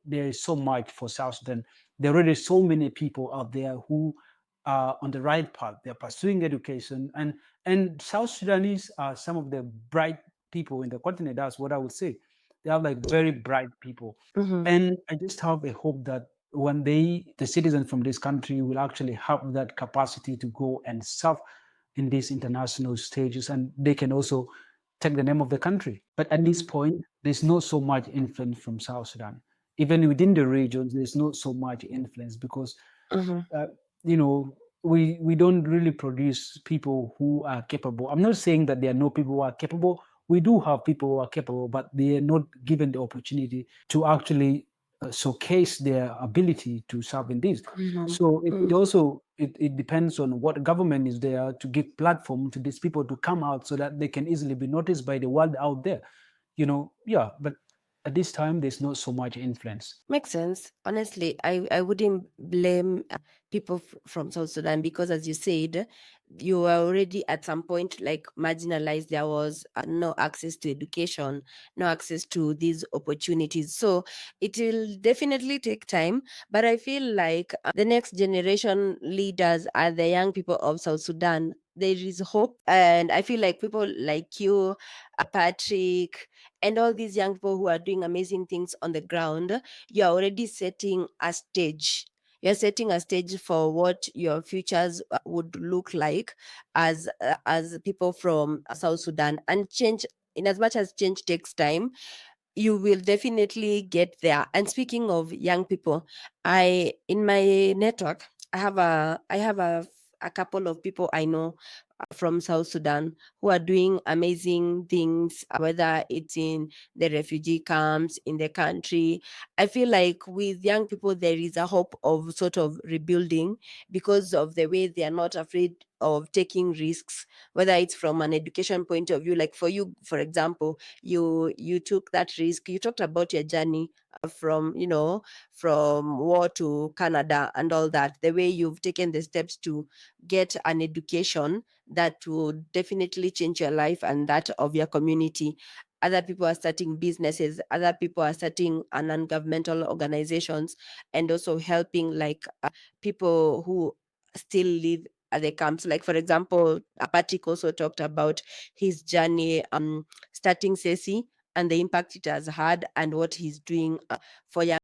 there is so much for South Sudan. There are already so many people out there who are on the right path. They're pursuing education, and South Sudanese are some of the bright people in the continent. That's what I would say. They are like very bright people, Mm-hmm. and I just have a hope that one day the citizens from this country will actually have that capacity to go and serve in these international stages, and they can also take the name of the country. But at this Mm-hmm. point, there's not so much influence from South Sudan. Even within the regions, there's not so much influence because, Mm-hmm. uh, we don't really produce people who are capable. I'm not saying that there are no people who are capable. We do have people who are capable, but they are not given the opportunity to actually showcase their ability to serve in this. So it also it depends on what government is there to give platform to these people to come out so that they can easily be noticed by the world out there. Yeah, but at this time there's not so much influence. Makes sense. Honestly, I wouldn't blame people from South Sudan because, as you said, you were already at some point like marginalized. There was no access to education, no access to these opportunities. So it will definitely take time. But I feel like the next generation leaders are the young people of South Sudan. There is hope. And I feel like people like you, Patrick, and all these young people who are doing amazing things on the ground, you're already setting a stage. You're setting a stage for what your futures would look like as people from South Sudan. And change, in as much as change takes time, you will definitely get there. And speaking of young people, I in my network, I have a couple of people I know from South Sudan who are doing amazing things, whether it's in the refugee camps, in the country. I feel like with young people, there is a hope of sort of rebuilding because of the way they are not afraid of taking risks, whether it's from an education point of view. Like for you, for example, you took that risk. You talked about your journey from from war to Canada and all that, the way you've taken the steps to get an education that would definitely change your life and that of your community. Other people are starting businesses, other people are starting non-governmental organizations, and also helping like people who still live at the camps. Like for example, Apatik also talked about his journey starting Sesi and the impact it has had and what he's doing for young